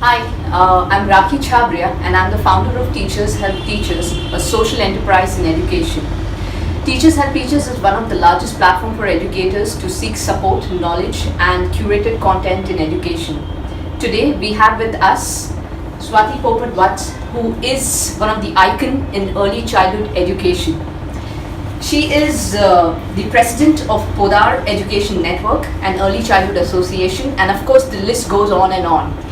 Hi, I'm Rakhi Chabria and I'm the founder of Teachers Help Teachers, a social enterprise in education. Teachers Help Teachers is one of the largest platforms for educators to seek support, knowledge and curated content in education. Today we have with us Swati Popat Vats, who is one of the icon in early childhood education. She is the president of Podar Education Network, an early childhood association, and of course the list goes on and on.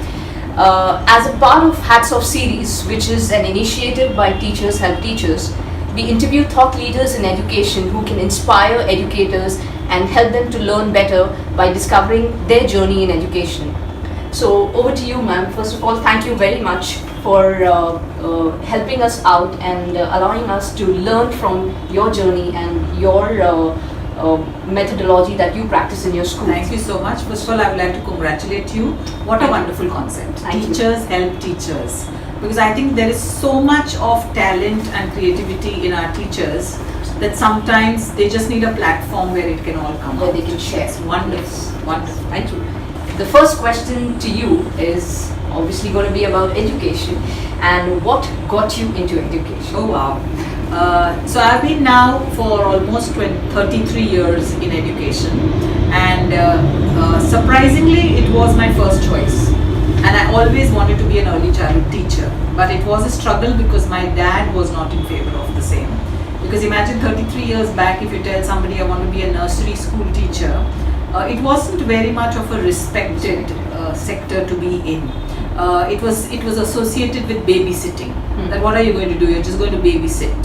As a part of Hatsoff series, which is an initiative by Teachers Help Teachers, we interview thought leaders in education who can inspire educators and help them to learn better by discovering their journey in education. So over to you, ma'am. First of all, thank you very much for helping us out and allowing us to learn from your journey and your methodology that you practice in your school. Thank you so much. First of all, I would like to congratulate you. What a wonderful concept. Teachers help teachers. Because I think there is so much of talent and creativity in our teachers that sometimes they just need a platform where it can all come where out. they can share. It's wonderful. Yes. Wonderful. Thank you. The first question to you is obviously going to be about education and what got you into education. Oh wow. So I've been now for almost 33 years in education, and surprisingly it was my first choice, and I always wanted to be an early childhood teacher, but it was a struggle because my dad was not in favor of the same. Because imagine 33 years back, if you tell somebody I want to be a nursery school teacher, it wasn't very much of a respected sector to be in. It was associated with babysitting. That what are you going to do? You're just going to babysit.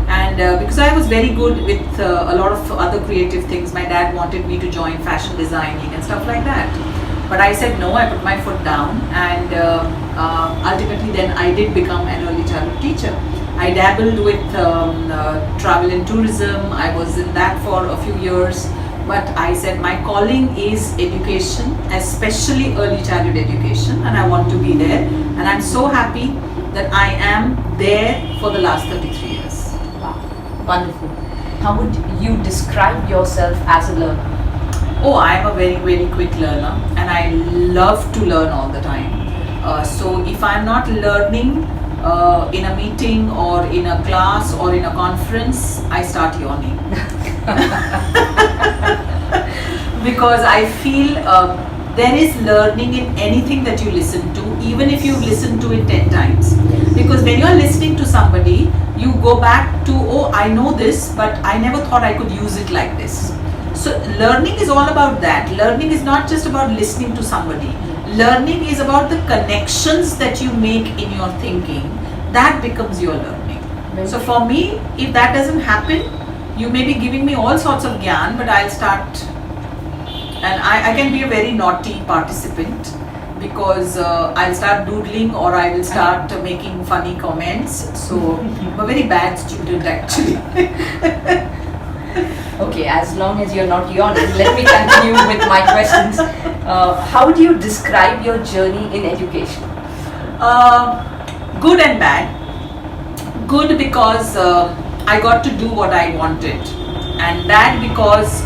And because I was very good with a lot of other creative things, my dad wanted me to join fashion designing and stuff like that. But I said no, I put my foot down, and ultimately then I did become an early childhood teacher. I dabbled with travel and tourism. I was in that for a few years. But I said my calling is education, especially early childhood education, and I want to be there. And I'm so happy that I am there for the last 33 years. Wow, wonderful. How would you describe yourself as a learner? Oh, I'm a very, very quick learner, and I love to learn all the time. So if I'm not learning in a meeting or in a class or in a conference, I start yawning. Because I feel there is learning in anything that you listen to, even if you listen to it 10 times. Because when you're listening to somebody, you go back to, oh, I know this, but I never thought I could use it like this. So learning is all about that. Learning is not just about listening to somebody. Learning is about the connections that you make in your thinking. That becomes your learning. So for me, if that doesn't happen, you may be giving me all sorts of gyan, but I'll start, and I can be a very naughty participant, because I'll start doodling or I will start making funny comments. So I'm a very bad student actually. Okay, as long as you're not yawning, let me continue with my questions. How do you describe your journey in education? Good and bad. Good because I got to do what I wanted, and bad because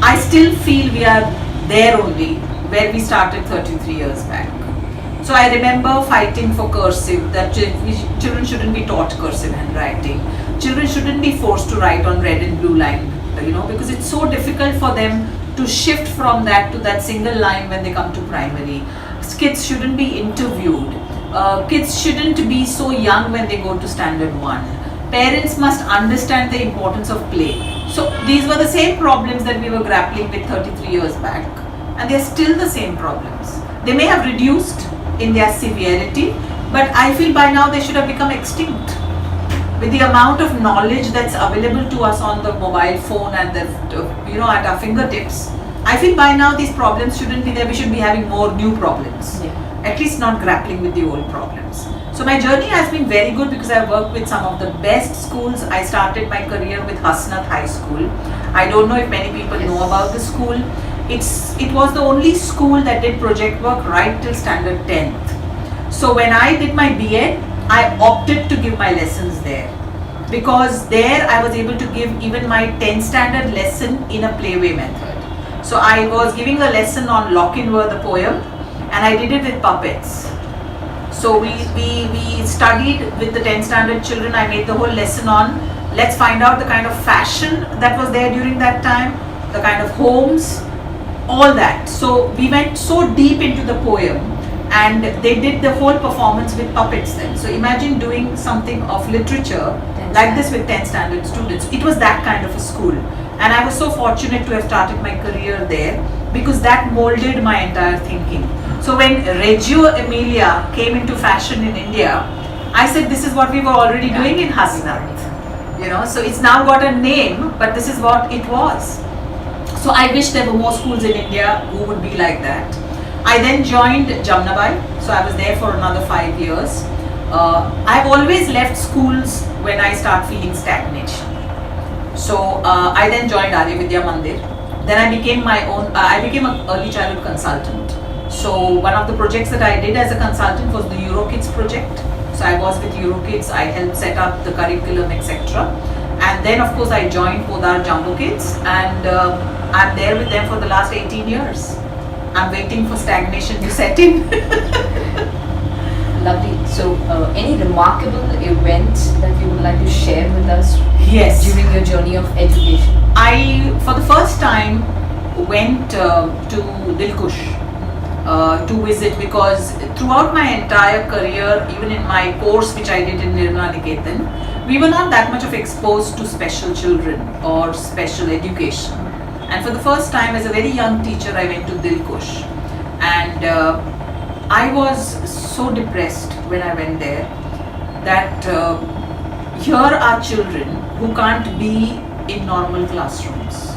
I still feel we are there only where we started 33 years back. So I remember fighting for cursive, that children shouldn't be taught cursive handwriting. Children shouldn't be forced to write on red and blue line, because it's so difficult for them to shift from that to that single line when they come to primary. Kids shouldn't be interviewed. Kids shouldn't be so young when they go to standard 1. Parents must understand the importance of play. So these were the same problems that we were grappling with 33 years back, and they're still the same problems. They may have reduced in their severity, but I feel by now they should have become extinct. With the amount of knowledge that's available to us on the mobile phone and at our fingertips, I feel by now these problems shouldn't be there. We should be having more new problems. Yeah. At least not grappling with the old problems. So my journey has been very good because I've worked with some of the best schools. I started my career with Hasnath High School. I don't know if many people know about the school. It was the only school that did project work right till standard 10th. So when I did my B.Ed, I opted to give my lessons there, because there I was able to give even my 10th standard lesson in a playway method. So I was giving a lesson on Lochinvar the poem, and I did it with puppets. So we studied with the 10th standard children. I made the whole lesson on, let's find out the kind of fashion that was there during that time, the kind of homes, all that. So we went so deep into the poem, and they did the whole performance with puppets then. So imagine doing something of literature like this with 10th standard students. It was that kind of a school, and I was so fortunate to have started my career there, because that molded my entire thinking. So when Reggio Emilia came into fashion in India, I said this is what we were already doing in Hasnath. You know, so it's now got a name, but this is what it was. So I wish there were more schools in India who would be like that. I then joined Jamnabai, so I was there for another 5 years. I've always left schools when I start feeling stagnation. So I then joined Arya Vidya Mandir. Then I became I became an early childhood consultant. So one of the projects that I did as a consultant was the EuroKids project. So I was with EuroKids, I helped set up the curriculum, etc. And then of course I joined Podar Jumbo Kids, and I'm there with them for the last 18 years. I'm waiting for stagnation to set in. Lovely. So any remarkable events that you would like to share with us? Yes. During your journey of education? I, for the first time, went to Dilkush to visit, because throughout my entire career, even in my course which I did in Nirmala Niketan, we were not that much of exposed to special children or special education. And for the first time, as a very young teacher, I went to Dilkush, and I was so depressed when I went there that here are children who can't be in normal classrooms.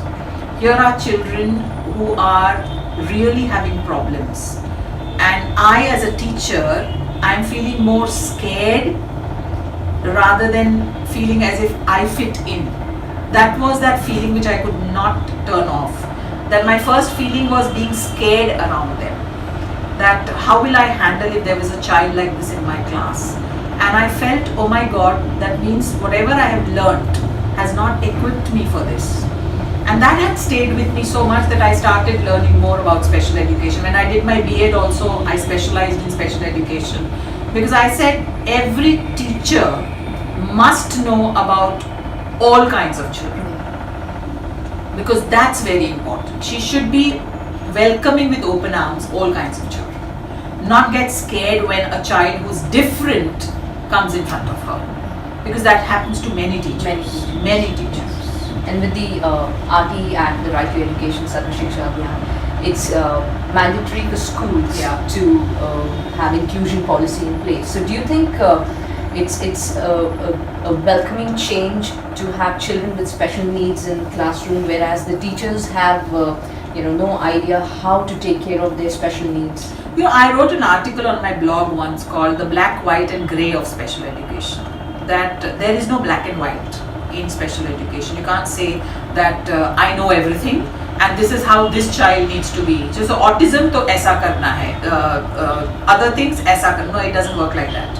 Here are children who are really having problems, and I as a teacher, I'm feeling more scared rather than feeling as if I fit in. That was that feeling which I could not turn off. That my first feeling was being scared around them. That how will I handle if there was a child like this in my class? And I felt, oh my God, that means whatever I have learnt has not equipped me for this. And that had stayed with me so much that I started learning more about special education. When I did my B.Ed also, I specialized in special education, because I said every teacher must know about all kinds of children, because that's very important. She should be welcoming with open arms all kinds of children, not get scared when a child who's different comes in front of her, because that happens to many teachers. Many teachers. And with the RT Act, the Right to Education Sarva Shiksha Abhiyan, it's mandatory for schools to have inclusion policy in place. So do you think it's a welcoming change to have children with special needs in classroom, whereas the teachers have no idea how to take care of their special needs? You know, I wrote an article on my blog once called "The Black, White and Grey of Special Education." That there is no black and white in special education. You can't say that I know everything and this is how this child needs to be. So autism to aisa karna hai, other things aisa karna. No, it doesn't work like that.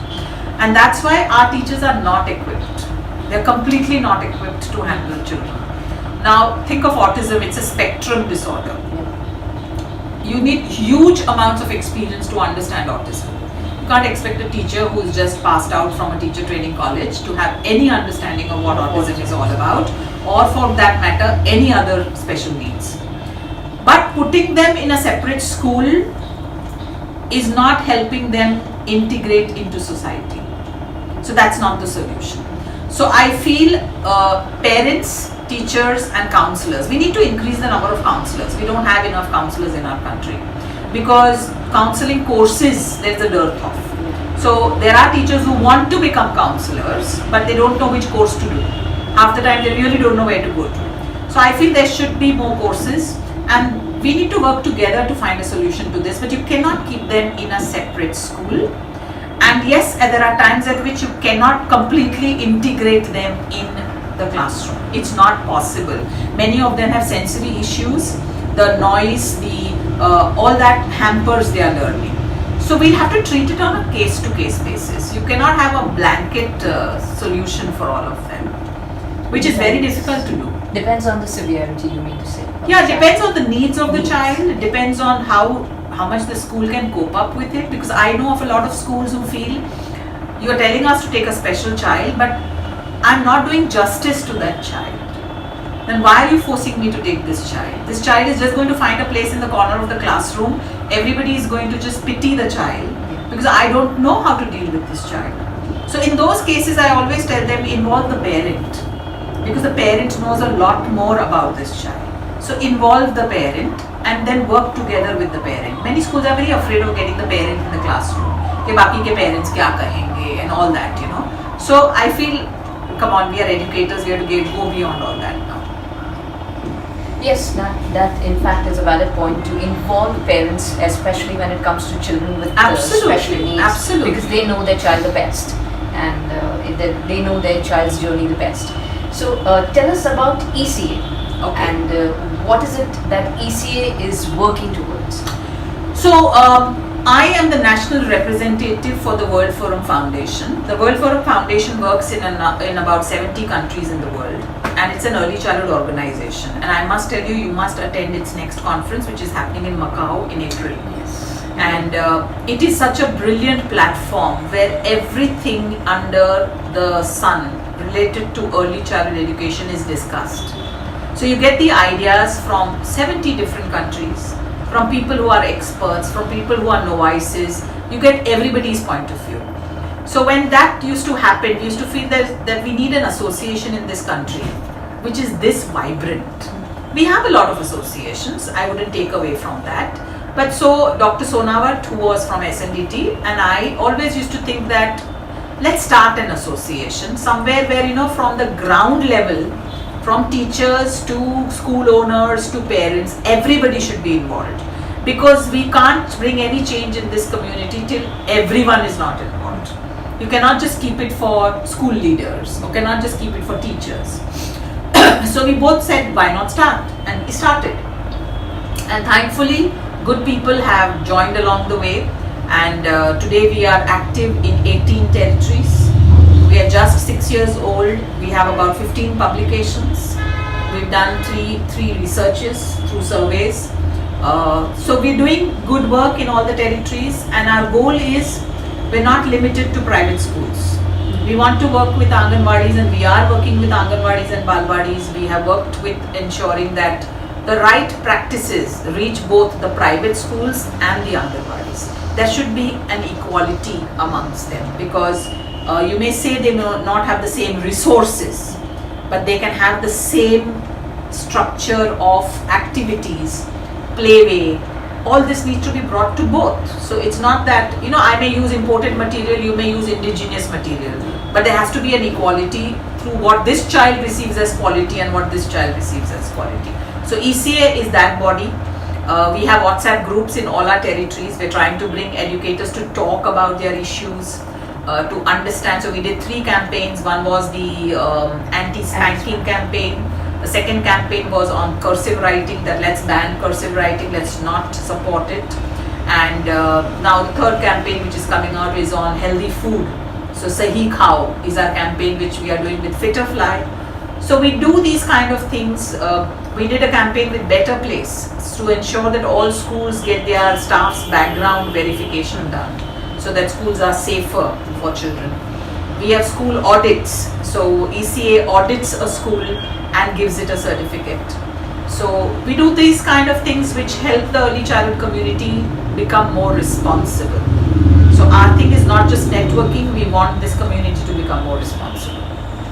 And that's why our teachers are not equipped. They're completely not equipped to handle children. Now think of autism, it's a spectrum disorder. You need huge amounts of experience to understand autism. You can't expect a teacher who's just passed out from a teacher training college to have any understanding of what autism is all about, or for that matter, any other special needs. But putting them in a separate school is not helping them integrate into society. So that's not the solution. So I feel parents, teachers and counselors, we need to increase the number of counselors. We don't have enough counselors in our country, because counseling courses, there's a dearth of. So there are teachers who want to become counselors, but they don't know which course to do. Half the time they really don't know where to go to. So I feel there should be more courses, and we need to work together to find a solution to this, but you cannot keep them in a separate school. And yes, there are times at which you cannot completely integrate them in the classroom. It's not possible. Many of them have sensory issues. The noise, all that hampers their learning. So we'll have to treat it on a case-to-case basis. You cannot have a blanket solution for all of them, which is very difficult to do. Depends on the severity, you mean to say? Yeah, it depends on the needs of the child. It depends on how how much the school can cope up with it, because I know of a lot of schools who feel you're telling us to take a special child, but I'm not doing justice to that child. Then why are you forcing me to take this child? This child is just going to find a place in the corner of the classroom. Everybody is going to just pity the child because I don't know how to deal with this child. So in those cases, I always tell them involve the parent, because the parent knows a lot more about this child. So involve the parent and then work together with the parent. Many schools are very afraid of getting the parent in the classroom. कि बाकी के parents क्या कहेंगे and all that, you know. So I feel, come on, we are educators, we have to go beyond all that now. Yes, that in fact is a valid point, to involve parents, especially when it comes to children with special needs. Absolutely. Because they know their child the best, and they know their child's journey the best. So tell us about E.C.A. Okay. And what is it that E.C.A. is working towards? So I am the national representative for the World Forum Foundation. The World Forum Foundation works in about 70 countries in the world, and it's an early childhood organization. And I must tell you, you must attend its next conference, which is happening in Macau in April. Yes. And it is such a brilliant platform where everything under the sun related to early childhood education is discussed. So you get the ideas from 70 different countries, from people who are experts, from people who are novices. You get everybody's point of view. So when that used to happen, we used to feel that we need an association in this country which is this vibrant. We have a lot of associations, I wouldn't take away from that. But so Dr. Sonawat, who was from SNDT, and I always used to think that let's start an association somewhere where, you know, from the ground level, from teachers to school owners to parents, everybody should be involved, because we can't bring any change in this community till everyone is not involved. You cannot just keep it for school leaders, you cannot just keep it for teachers. So we both said, why not start? And we started. And thankfully, good people have joined along the way, and today we are active in 18 territories. We are just 6 years old. We have about 15 publications. We've done three researches through surveys. So we're doing good work in all the territories, and our goal is we're not limited to private schools. We want to work with Anganwadis, and we are working with Anganwadis and Balwadis. We have worked with ensuring that the right practices reach both the private schools and the Anganwadis. There should be an equality amongst them, because you may say they may not have the same resources, but they can have the same structure of activities, playway. All this needs to be brought to both. So it's not that, you know, I may use imported material, you may use indigenous material, but there has to be an equality through what this child receives as quality and what this child receives as quality. So E.C.A. is that body. We have WhatsApp groups in all our territories. We're trying to bring educators to talk about their issues, to understand. So we did 3 campaigns. One was the anti-spanking campaign. The second campaign was on cursive writing, that let's ban cursive writing, let's not support it. And now the third campaign which is coming out is on healthy food. So Sahi Khao is our campaign which we are doing with Fitterfly. So we do these kind of things. We did a campaign with Better Place to ensure that all schools get their staff's background verification done, so that schools are safer for children. We have school audits. So E.C.A. audits a school and gives it a certificate. So we do these kind of things which help the early childhood community become more responsible. So our thing is not just networking, we want this community to become more responsible.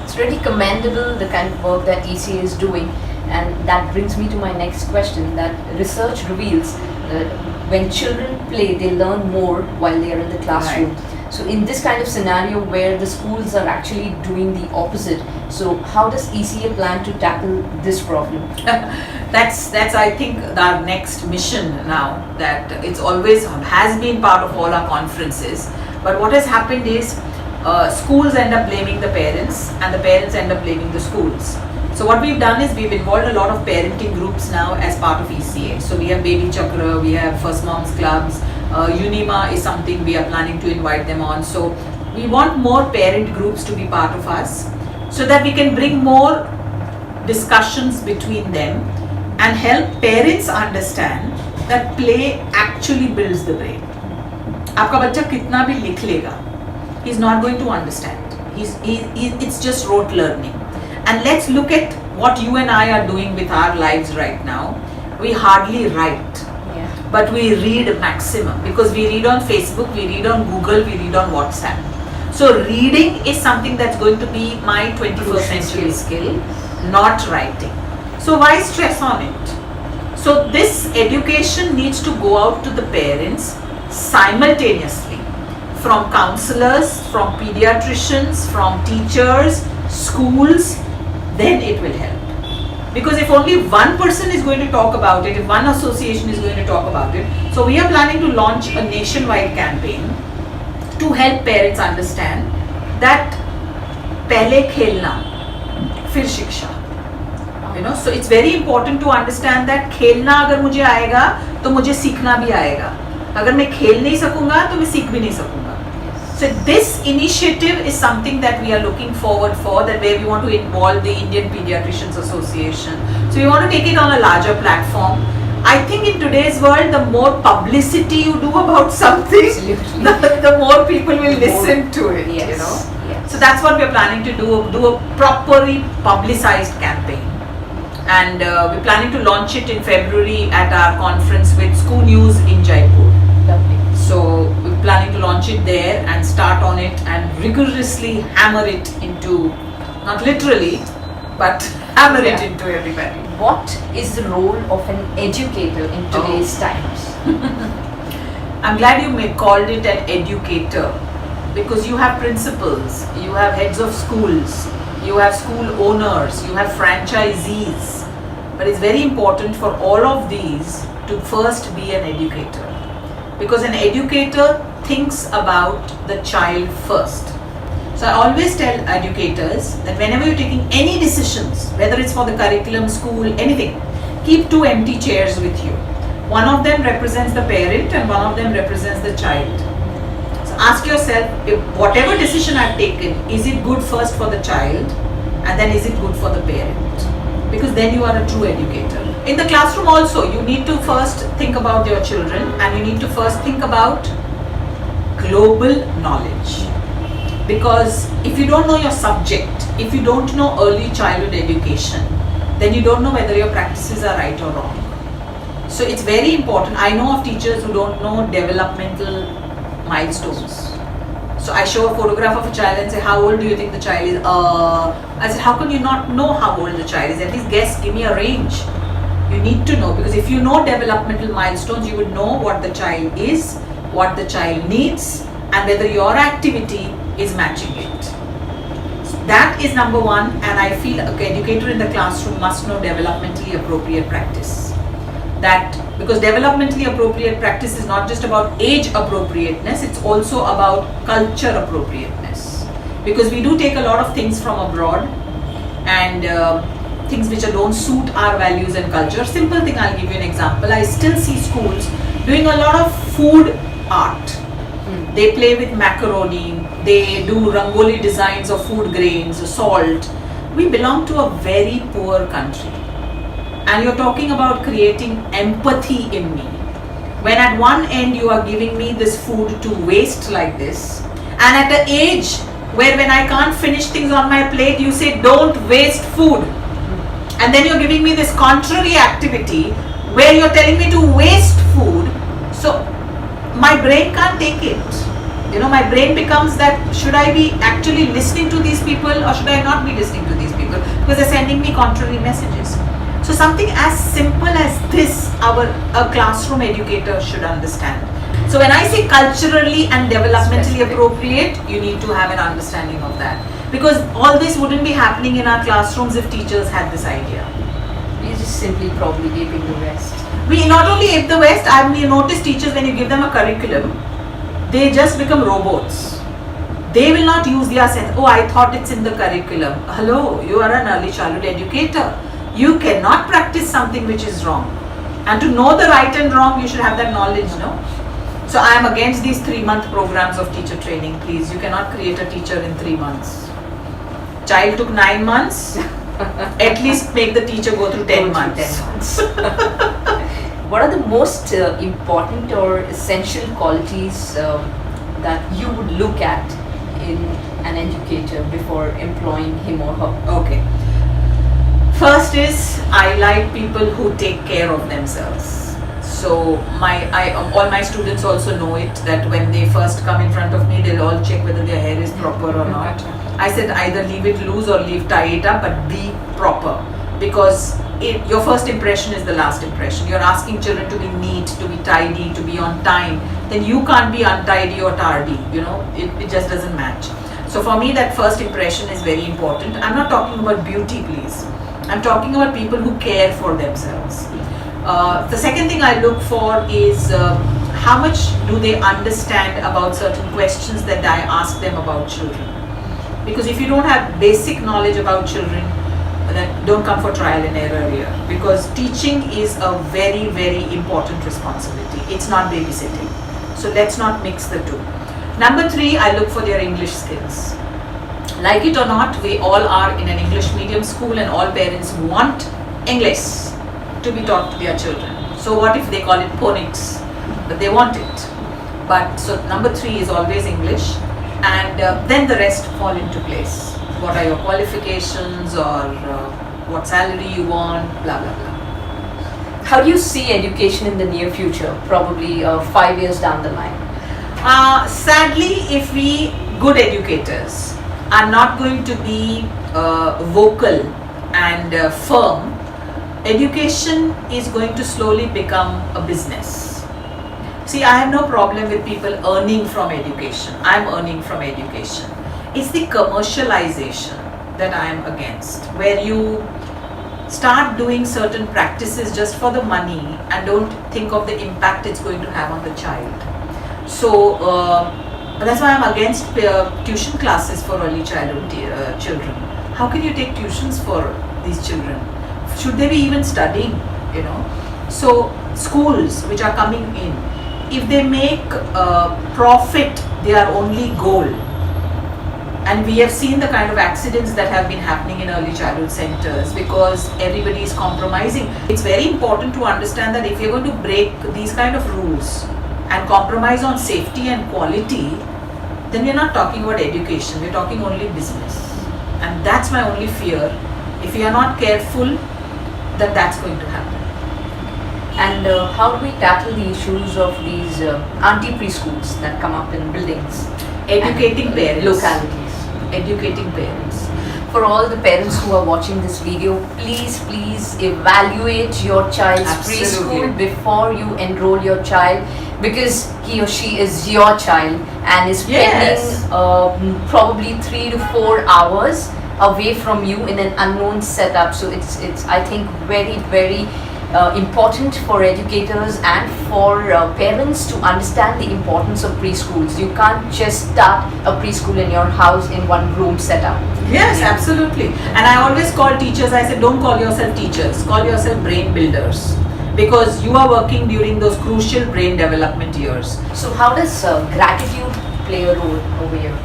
It's really commendable, the kind of work that E.C.A. is doing, and that brings me to my next question, that research reveals that when children play, they learn more while they are in the classroom. Right. So in this kind of scenario where the schools are actually doing the opposite, so how does E.C.A. plan to tackle this problem? That's I think our next mission now, that it's always has been part of all our conferences, but what has happened is schools end up blaming the parents and the parents end up blaming the schools. So what we've done is we've involved a lot of parenting groups now as part of E.C.A. So we have Baby Chakra, we have First Moms Clubs, Unima is something we are planning to invite them on. So we want more parent groups to be part of us, so that we can bring more discussions between them and help parents understand that play actually builds the brain. आपका बच्चा कितना भी लिख लेगा, he's not going to understand. It's just rote learning. And let's look at what you and I are doing with our lives right now. We hardly write, but we read maximum, because we read on Facebook, we read on Google, we read on WhatsApp. So reading is something that's going to be my 21st century skill, not writing. So why stress on it? So this education needs to go out to the parents simultaneously, from counselors, from pediatricians, from teachers, schools, then it will help. Because if only one person is going to talk about it, if one association is going to talk about it, so we are planning to launch a nationwide campaign to help parents understand that pehle khelna, fir shiksha. You know, so it's very important to understand that खेलना अगर मुझे आएगा तो मुझे सीखना भी आएगा. अगर मैं खेल नहीं सकूंगा तो मैं सीख भी नहीं सकूंगा. So this initiative is something that we are looking forward for, that where we want to involve the Indian Pediatricians Association. So we want to take it on a larger platform. I think in today's world, the more publicity you do about something, the more people will listen to it. Yes. You know. Yes. So that's what we're planning to do a properly publicized campaign. And we're planning to launch it in February at our conference with School News in Jaipur. Lovely. So we're planning to launch it there and start on it and rigorously hammer it into, not literally, but hammer it into everybody. What is the role of an educator in today's times? I'm glad you called it an educator, because you have principals, you have heads of schools, you have school owners, you have franchisees. But it's very important for all of these to first be an educator. Because an educator thinks about the child first. So I always tell educators that whenever you're taking any decisions, whether it's for the curriculum, school, anything, keep two empty chairs with you. One of them represents the parent and one of them represents the child. So ask yourself, if whatever decision I've taken, is it good first for the child, and then is it good for the parent? Because then you are a true educator. In the classroom also, you need to first think about your children, and you need to first think about global knowledge. Because if you don't know your subject, if you don't know early childhood education, then you don't know whether your practices are right or wrong. So it's very important. I know of teachers who don't know developmental milestones. So I show a photograph of a child and say, how old do you think the child is? I said, how can you not know how old the child is? At least guess, give me a range. You need to know, because if you know developmental milestones, you would know what the child is, what the child needs, and whether your activity is matching it. So that is number one, and I feel an educator in the classroom must know developmentally appropriate practice. That because developmentally appropriate practice is not just about age appropriateness, it's also about culture appropriateness. Because we do take a lot of things from abroad and things which don't suit our values and culture. Simple thing, I'll give you an example. I still see schools doing a lot of food art. They play with macaroni, they do rangoli designs of food grains, salt. We belong to a very poor country. And you're talking about creating empathy in me. When at one end you are giving me this food to waste like this, and at the age where when I can't finish things on my plate, you say don't waste food. And then you're giving me this contrary activity where you're telling me to waste food. So my brain can't take it. You know, my brain becomes that, should I be actually listening to these people or should I not be listening to these people? Because they're sending me contrary messages. So something as simple as this, a classroom educator should understand. So when I say culturally and developmentally appropriate, you need to have an understanding of that. Because all this wouldn't be happening in our classrooms if teachers had this idea. We're just simply probably aping the West. We not only ape the West, I've noticed teachers, when you give them a curriculum, they just become robots. They will not use their sense. Oh, I thought it's in the curriculum. Hello, you are an early childhood educator. You cannot practice something which is wrong. And to know the right and wrong, you should have that knowledge, no? So I am against these 3-month programs of teacher training, please. You cannot create a teacher in 3 months. Child took 9 months. At least make the teacher go through 10 months. what are the most important or essential qualities that you would look at in an educator before employing him or her? Okay. First is I like people who take care of themselves. So all my students also know it, that when they first come in front of me, they'll all check whether their hair is proper or not. I said either leave it loose or tie it up, but be proper, because your first impression is the last impression. You're asking children to be neat, to be tidy, to be on time. Then you can't be untidy or tardy. It just doesn't match. So for me, that first impression is very important. I'm not talking about beauty, please. I'm talking about people who care for themselves. The second thing I look for is how much do they understand about certain questions that I ask them about children. Because if you don't have basic knowledge about children, then don't come for trial and error here. Because teaching is a very, very important responsibility. It's not babysitting. So let's not mix the two. Number 3, I look for their English skills. Like it or not, we all are in an English medium school and all parents want English to be taught to their children. So what if they call it phonics? But they want it. But so number 3 is always English, and then the rest fall into place. What are your qualifications, or what salary you want, blah blah blah. How do you see education in the near future, probably 5 years down the line? Sadly, if we good educators are not going to be vocal and firm, education is going to slowly become a business. See, I have no problem with people earning from education. I'm earning from education. It's the commercialization that I am against, where you start doing certain practices just for the money and don't think of the impact it's going to have on the child. So that's why I'm against tuition classes for early childhood children. How can you take tuitions for these children? Should they be even studying? So schools which are coming in, if they make profit their only goal, and we have seen the kind of accidents that have been happening in early childhood centers because everybody is compromising. It's very important to understand that if you're going to break these kind of rules and compromise on safety and quality, then we're not talking about education, we're talking only business. And that's my only fear. If we are not careful, then that's going to happen. And how do we tackle the issues of these auntie preschools that come up in buildings? Educating parents. Localities. Educating parents. For all the parents who are watching this video, please evaluate your child's preschool before you enroll your child, because he or she is your child and is spending probably 3 to 4 hours away from you in an unknown setup. So it's I think very important for educators and for parents to understand the importance of preschools. You can't just start a preschool in your house in one room setup. Yes, absolutely. And I always call teachers, I said, don't call yourself teachers, call yourself brain builders, because you are working during those crucial brain development years. So how does gratitude play a role over here?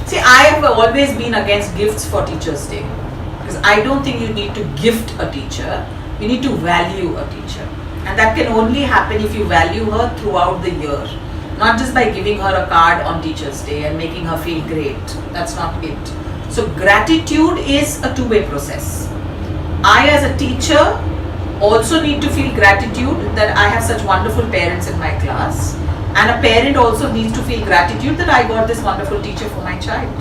See, I have always been against gifts for Teachers' Day, because I don't think you need to gift a teacher. You need to value a teacher, and that can only happen if you value her throughout the year, not just by giving her a card on Teachers' Day and making her feel great. That's not it. So gratitude is a two-way process. I as a teacher also need to feel gratitude that I have such wonderful parents in my class, and a parent also needs to feel gratitude that I got this wonderful teacher for my child.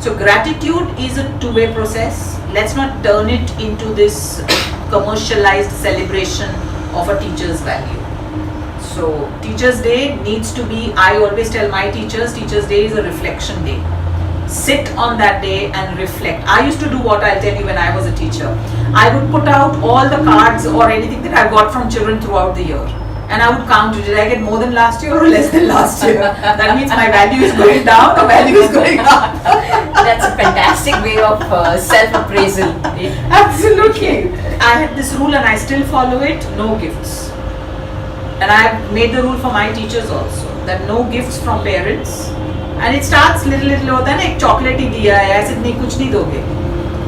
So gratitude is a two-way process. Let's not turn it into this commercialized celebration of a teacher's value. So Teachers' Day needs to be, I always tell my teachers, Teachers' Day is a reflection day. Sit on that day and reflect. I used to do what I'll tell you when I was a teacher. I would put out all the cards or anything that I got from children throughout the year, and I would count, did I get more than last year or less than last year? That means my value is going down or value is going up. That's a fantastic way of self-appraisal. Absolutely. I had this rule and I still follow it, no gifts. And I have made the rule for my teachers also, that no gifts from parents. And it starts little होता है ना, एक chocolate ही दिया है, ऐसे नहीं कुछ नहीं दोगे.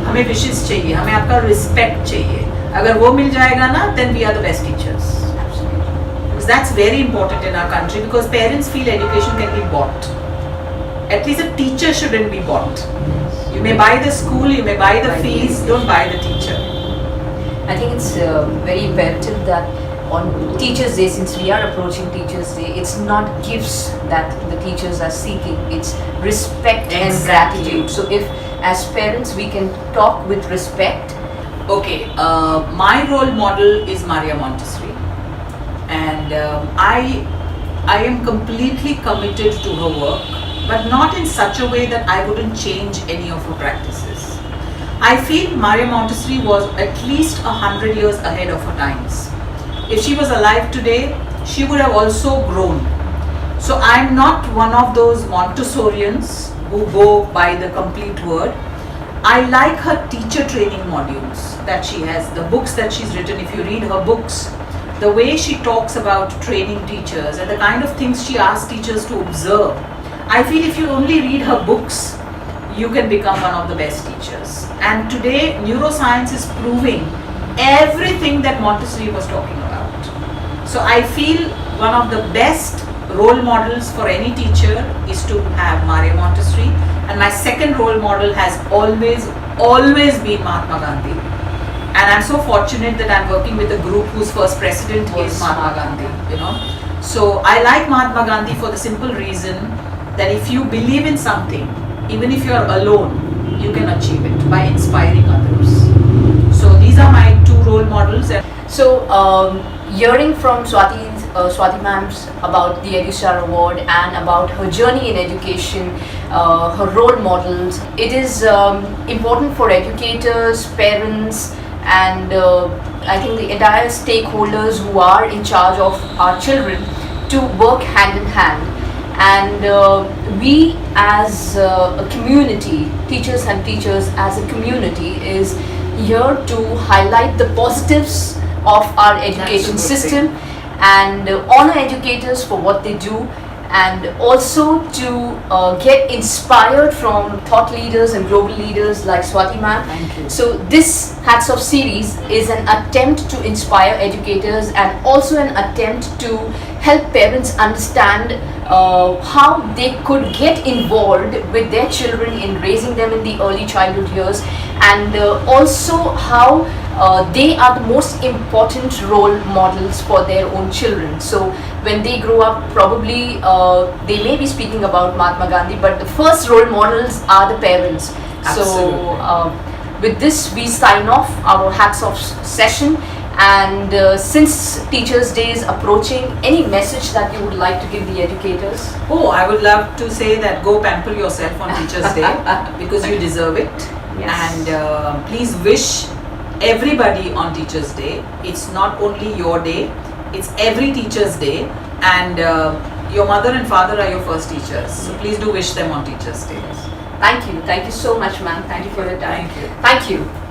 हमें विशेष चाहिए, हमें आपका रिस्पेक्ट चाहिए. अगर वो मिल जाएगा ना, then we are the best teachers. Absolutely. that's very important in our country, because parents feel education can be bought. At least a teacher shouldn't be bought. You may buy the school, you may buy the fees, don't buy the teacher. I think it's very imperative that on Teachers' Day, since we are approaching Teachers' Day, it's not gifts that the teachers are seeking, it's respect and gratitude. So if as parents we can talk with respect. Okay, my role model is Maria Montessori, and I am completely committed to her work, but not in such a way that I wouldn't change any of her practices. I feel Maria Montessori was at least 100 years ahead of her times. If she was alive today, she would have also grown. So I'm not one of those Montessorians who go by the complete word. I like her teacher training modules that she has, the books that she's written. If you read her books, the way she talks about training teachers and the kind of things she asks teachers to observe, I feel if you only read her books, you can become one of the best teachers. And today, neuroscience is proving everything that Montessori was talking about. So I feel one of the best role models for any teacher is to have Maria Montessori, and my second role model has always been Mahatma Gandhi. And I'm so fortunate that I'm working with a group whose first president is Mahatma Gandhi, you know. So I like Mahatma Gandhi for the simple reason that if you believe in something, even if you're alone, you can achieve it by inspiring others. So these are my two role models. So hearing from Swati ma'am's about the EduStar Award and about her journey in education, her role models, it is important for educators, parents, and I think the entire stakeholders who are in charge of our children to work hand in hand. And we as a community, teachers and teachers as a community, is here to highlight the positives of our education system and honor educators for what they do, and also to get inspired from thought leaders and global leaders like Swati ma'am. Thank you. So this Hatsoff series is an attempt to inspire educators and also an attempt to help parents understand how they could get involved with their children in raising them in the early childhood years, and also how they are the most important role models for their own children. So when they grow up, probably they may be speaking about Mahatma Gandhi, but the first role models are the parents. Absolutely. So with this we sign off our Hatsoff session. And since Teachers' Day is approaching, any message that you would like to give the educators? Oh, I would love to say that go pamper yourself on Teachers' Day because you deserve it. Yes. And please wish everybody on Teachers' Day. It's not only your day, it's every Teachers' Day. And your mother and father are your first teachers. So please do wish them on Teachers' Day. Thank you. Thank you so much, ma'am. Thank you for your time. Thank you. Thank you.